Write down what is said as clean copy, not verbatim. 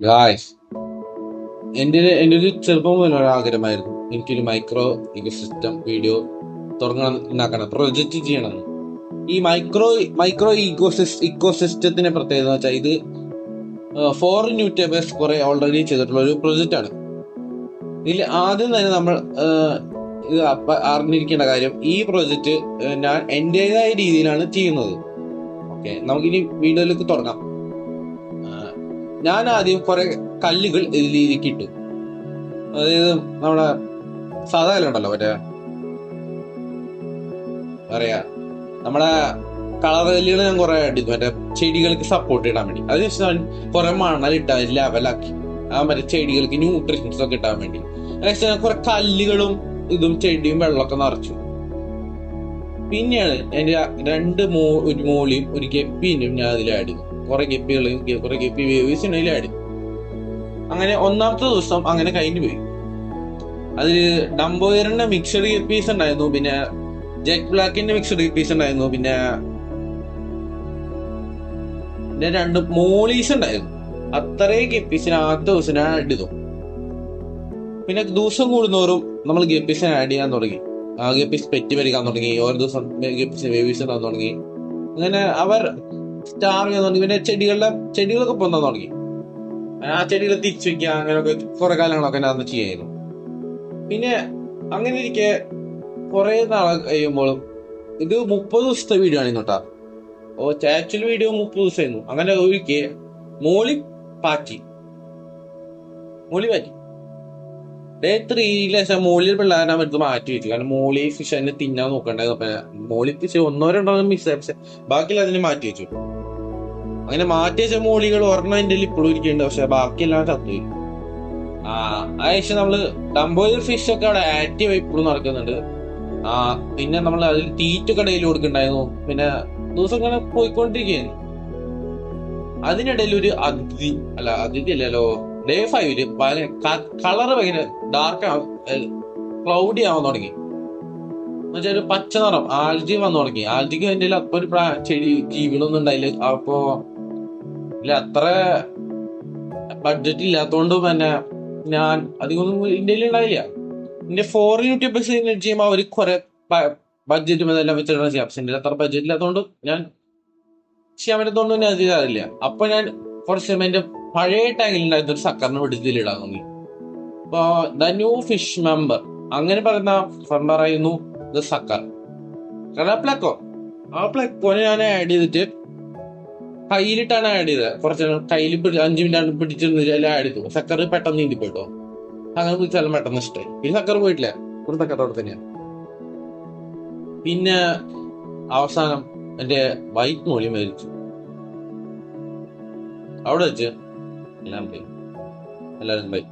Guys, എൻ്റെ ഒരു ചെറുപ്പം മുതലുള്ള ആഗ്രഹമായിരുന്നു എനിക്കൊരു മൈക്രോ ഇക്കോസിസ്റ്റം വീഡിയോ ഉണ്ടാക്കണം, പ്രൊജക്റ്റ് ചെയ്യണം. ഈ മൈക്രോ ഇക്കോസിസ്റ്റത്തിന്റെ പ്രത്യേകത എന്ന് വെച്ചാൽ ഇത് ഫോറിൻ യൂട്യൂബേഴ്സ് കുറെ ഓൾറെഡി ചെയ്തിട്ടുള്ള ഒരു പ്രൊജക്റ്റ് ആണ്. ഇതിൽ ആദ്യം തന്നെ നമ്മൾ ഇത് അറിഞ്ഞിരിക്കേണ്ട കാര്യം, ഈ പ്രൊജക്റ്റ് ഞാൻ എൻ്റെതായ രീതിയിലാണ് ചെയ്യുന്നത്. ഓക്കെ, നമുക്കിനി വീഡിയോയിലേക്ക് തുടങ്ങാം. ഞാൻ ആദ്യം കുറെ കല്ലുകൾ ഇതിലേക്ക് ഇട്ടു. അതായത് നമ്മുടെ സാധാ കല്ലുണ്ടല്ലോ, പറയാ നമ്മളെ കളർ കല്ലുകൾ ഞാൻ കുറെ എടുക്കും, മറ്റേ ചെടികൾക്ക് സപ്പോർട്ട് ഇടാൻ വേണ്ടി. അതിനുശേഷം കുറെ മണലിട്ട് ലെവലാക്കി ചെടികൾക്ക് ന്യൂട്രിഷൻസ് ഒക്കെ ഇട്ടാൻ വേണ്ടി. അതിനുശേഷം ഞാൻ കുറെ കല്ലുകളും ഇതും ചെടിയും വെള്ളമൊക്കെ നിറച്ചു. പിന്നെയാണ് എന്റെ ഒരു മോളിയും ഒരു ഗപ്പിനും ഞാൻ അതിൽ ആഡ് ചെയ്തു. കുറെ ഗപ്പി വേവീസ് അതിൽ ആഡ് ചെയ്തു. അങ്ങനെ ഒന്നാമത്തെ ദിവസം അങ്ങനെ കഴിഞ്ഞു പോയി. അതില് ഡംബോയറിന്റെ മിക്സഡ് ഗപ്പീസ് ഉണ്ടായിരുന്നു, പിന്നെ ജെറ്റ് ബ്ലാക്കിന്റെ മിക്സഡ് ഗപ്പീസ് ഉണ്ടായിരുന്നു, പിന്നെ 2 മോളീസ് ഉണ്ടായിരുന്നു. അത്രയും ഗപ്പീസിന് ആദ്യത്തെ ദിവസം ഞാൻ ആഡ് ചെയ്തു. പിന്നെ ദിവസം കൂടുന്നോറും നമ്മൾ ഗപ്പീസിനെ ആഡ് ചെയ്യാൻ തുടങ്ങി. ആ ഗപ്പീസ് പെറ്റി വരിക്കാൻ തുടങ്ങി. ഓരോ ദിവസം ഗപ്പീസിന് വേവീസ് ഉണ്ടാകാൻ തുടങ്ങി. അങ്ങനെ അവർ സ്റ്റാർ ചെയ്യാൻ തുടങ്ങി. പിന്നെ ചെടികളൊക്കെ പൊന്താൻ തുടങ്ങി. ആ ചെടികൾ തിരിച്ചു വെക്കുക, അങ്ങനെയൊക്കെ കുറെ കാലങ്ങളൊക്കെ ഞാൻ അന്ന് ചെയ്യായിരുന്നു. പിന്നെ അങ്ങനെ ഇരിക്കെ കുറെ നാളെ കഴിയുമ്പോഴും ഇത് 30 ദിവസത്തെ വീഡിയോ ആണ് കേട്ടാ. ആക്ച്വൽ വീഡിയോ 30 ദിവസമായിരുന്നു. അങ്ങനെ ഒരിക്കെ മോളി പാറ്റി ഡേ 3 മോളിൽ പിള്ളേരെ എടുത്ത് മാറ്റി വെച്ചു. കാരണം മോളി ഫിഷ് അതിനെ തിന്നാൻ നോക്കണ്ടായിരുന്നു. മോളി ഫിഷ് 1-2 മിസ്, ബാക്കിയെല്ലാം അതിനെ മാറ്റി വെച്ചു. അങ്ങനെ മാറ്റി വെച്ച മോളികൾ ഒരെണ്ണം എൻ്റെ ഇപ്പോഴും ഇരിക്കുന്നുണ്ട്, പക്ഷെ ബാക്കിയെല്ലാം ചത്തുപോയി. അതിനുശേഷം നമ്മള് ഡംബോയർ ഫിഷ് ഒക്കെ അവിടെ ആക്റ്റീവ് ഇപ്പോഴും നടക്കുന്നുണ്ട്. പിന്നെ നമ്മൾ അതിൽ തീറ്റൊക്കെ ഡെയിലി കൊടുക്കുന്നുണ്ടായിരുന്നു. പിന്നെ ദിവസം ഇങ്ങനെ പോയിക്കൊണ്ടിരിക്കുകയായിരുന്നു. അതിനിടയിൽ ഒരു അതിഥി അല്ലല്ലോ, ഡേ 5 കളർ ഭയങ്കര ഡാർക്ക് ക്ലൗഡി ആവാൻ തുടങ്ങി. എന്നുവെച്ചാൽ ഒരു പച്ച നിറം ആൽജി വന്നു തുടങ്ങി. ആൽജിക്ക് എൻ്റെ അപ്പൊ ഒരു ജീവികളൊന്നും ഉണ്ടായില്ല. അപ്പോ അത്ര ബഡ്ജറ്റ് ഇല്ലാത്തതുകൊണ്ട് തന്നെ ഞാൻ അധികമൊന്നും ഇന്ത്യയിൽ ഉണ്ടായില്ല. ഇന്ത്യ ഫോറിൻ യൂട്യൂബേഴ്സ് ചെയ്യുമ്പോൾ അവർ കുറെ ബഡ്ജറ്റും ഇതെല്ലാം വെച്ചിട്ടാണ് ചെയ്യാം. പക്ഷെ എൻ്റെ അത്ര ബഡ്ജറ്റ് ഇല്ലാത്തതുകൊണ്ട് ഞാൻ ചെയ്യാൻ പറ്റത്തോണ്ട് ഞാൻ ചെയ്യാറില്ല. അപ്പൊ ഞാൻ കുറച്ച് എന്റെ പഴയ ടാങ്കിൽ ഉണ്ടായിരുന്ന ഒരു സക്കറിനെ പിടിച്ചിടാൻ തുടങ്ങി. അപ്പൊ ദ ന്യൂ ഫിഷ് മെമ്പർ അങ്ങനെ പറയുന്ന മെമ്പറായിരുന്നു ദ സക്കർ. കാരണം പ്ലക്കോനെ ഞാൻ ആഡ് ചെയ്തിട്ട് കയ്യിലിട്ടാണ് ആഡ് ചെയ്തത്. കുറച്ച് കയ്യിൽ 5 മിനിറ്റ് പിടിച്ചിരുന്നില്ല ആഡ് ചെയ്തു. സക്കർ പെട്ടെന്ന് നീന്തി പോയിട്ടോ. അങ്ങനെ പിടിച്ചാലും പെട്ടെന്ന് ഇഷ്ടമായി. ഈ സക്കർ പോയിട്ടില്ല, ഒരു സക്കർ അവിടെ തന്നെയാണ്. പിന്നെ അവസാനം എന്റെ വൈറ്റ് മോളി മരിച്ചു. അവിടെ വെച്ച് എല്ലാം പോയി. എല്ലാവരും ബൈ.